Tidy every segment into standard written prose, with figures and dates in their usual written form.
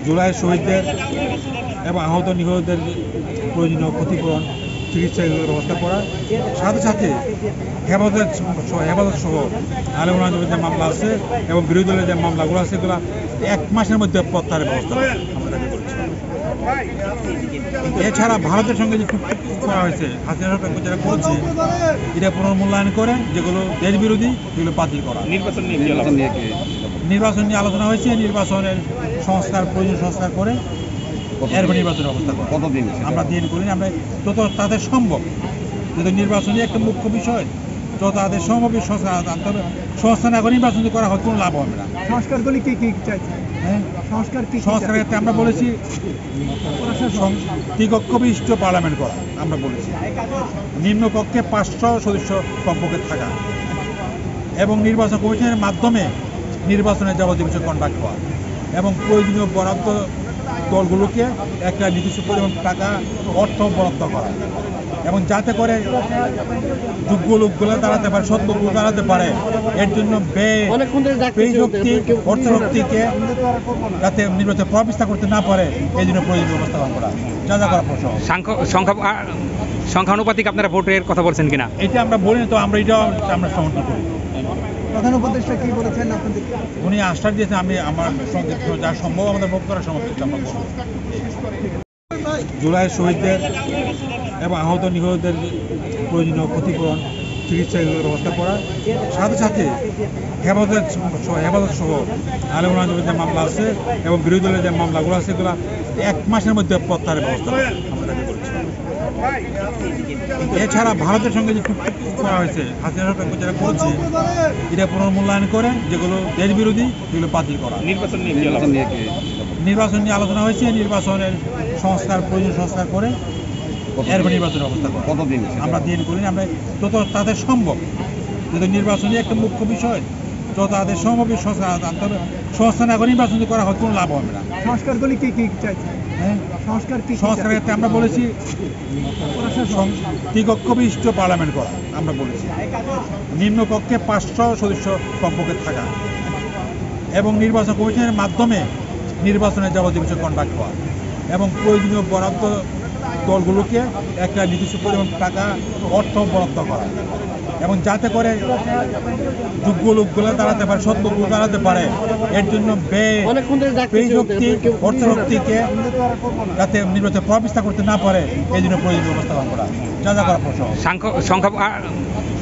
জুলাইয়ের শহীদদের এবং আহত নিহতদের প্রয়োজনীয় ক্ষতিপূরণ চিকিৎসার ব্যবস্থা করা, সাথে সাথে হেফাজত সহ আলেমুল যে মামলা আছে এবং বিরোধী দলের যে মামলাগুলো আছে এগুলো 1 মাসের মধ্যে প্রত্যাহারের ব্যবস্থা আমরা দাবি করছি। এছাড়া ভারতের সঙ্গে যে চুক্তি করা হয়েছে হাসিনা সরকার যেটা করেছে এটা পুনর্মূল্যায়ন করে যেগুলো দেশ বিরোধী সেগুলো বাতিল করা। নির্বাচন নিয়ে আলোচনা হয়েছে, নির্বাচনের প্রয়োজন সংস্কার করে এরপর নির্বাচনের ব্যবস্থা করা। কতদিন আমরা দিন করি আমরা যত তাদের সম্ভব, যেহেতু নির্বাচনই একটা মুখ্য বিষয়, যত তাদের সম্ভব সংস্কার না করে নির্বাচন করা হয় কোনো লাভ হবে না। সংস্কারগুলি কি কি চাইছে? সংস্কারের ক্ষেত্রে আমরা বলেছি ত্রিকক্ষ বিশিষ্ট পার্লামেন্ট করা, আমরা বলেছি নিম্নকক্ষে 500 সদস্য কমপক্ষে থাকা এবং নির্বাচন কমিশনের মাধ্যমে নির্বাচনের যাবতীয় বিষয় কন্ডাক্ট করা এবং প্রয়োজনীয় বরাদ্দ দলগুলোকে একটা নির্দিষ্ট পরিমাণ টাকা অর্থ বরাদ্দ করা এবং যাতে করে যোগ্য লোকগুলো দাঁড়াতে পারে, সৎ লোকগুলো দাঁড়াতে পারে, এর জন্য অর্থশক্তিকে যাতে নির্বাচনে প্রবিস্তার করতে না পারে এই জন্য প্রয়োজনীয় ব্যবস্থা গ্রহণ করা, যা যা করা প্রশ্ন। সংখ্যানুপাতিক আপনারা ভোটের কথা বলছেন কিনা? এটা আমরা বলিনি, তো আমরা এটাও আমরা সমর্থন করি। প্রধান উপদেষ্টা কি বলেছেন আপনাদের? উনি আশ্বাস দিয়েছেন আমি আমার সঙ্গে যা সম্ভব আমাদের ভোট করার সমর্থন আমরা করব। জুলাইয়ের শহীদদের এবং আহত নিহতদের প্রয়োজনীয় ক্ষতিপূরণ চিকিৎসার ব্যবস্থা করা, সাথে সাথে হেফাজত সহ আলেমুল যে মামলা আছে এবং বিরোধী দলের যে মামলাগুলো আছে এগুলো 1 মাসের মধ্যে প্রত্যাহারের ব্যবস্থা আমরা দাবি করছি। এছাড়া ভারতের সঙ্গে যে চুক্তি করা হয়েছে হাসিনা সরকার যেটা করেছে এটা পুনর্মূল্যায়ন করে যেগুলো দেশ বিরোধী সেগুলো বাতিল করা। নির্বাচন নিয়ে আলোচনা হয়েছে, নির্বাচনের প্রয়োজন সংস্কার করে এরপর নির্বাচনের ব্যবস্থা করা। কতদিন আমরা দিন করি আমরা যত তাদের সম্ভব, যেহেতু নির্বাচনই একটা মুখ্য বিষয়, যত তাদের সম্ভব সংস্কার না করে নির্বাচন করা হয় কোনো লাভ হবে না। সংস্কারগুলি কি কি চাইছে? সংস্কারের ক্ষেত্রে আমরা বলেছি ত্রিকক্ষ বিশিষ্ট পার্লামেন্ট করা, আমরা বলেছি নিম্নকক্ষে 500 সদস্য কমপক্ষে থাকা এবং নির্বাচন কমিশনের মাধ্যমে নির্বাচনের যাবতীয় বিষয় কন্ডাক্ট করা এবং প্রয়োজনীয় বরাদ্দ দলগুলোকে একটা নির্দিষ্ট পরিমাণ টাকা অর্থ বরাদ্দ করা এবং যাতে করে যোগ্য লোকগুলো দাঁড়াতে পারে, সৎ লোকগুলো দাঁড়াতে পারে, এর জন্য অর্থশক্তিকে যাতে নির্বাচনে প্রবিস্তার করতে না পারে এই জন্য প্রয়োজনীয় ব্যবস্থা গ্রহণ করা, যা যা করা প্রশ্ন।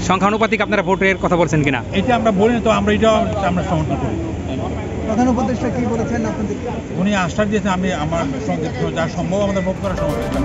সংখ্যানুপাতিক আপনারা ভোটের কথা বলছেন কিনা? এটা আমরা বলিনি, তো আমরা এটাও আমরা সমর্থন করি। প্রধান উপদেষ্টা কি বলেছেন আপনাদের? উনি আশ্বাস দিয়েছেন আমি আমার সঙ্গে যা সম্ভব আমাদের ভোট করার সমর্থন।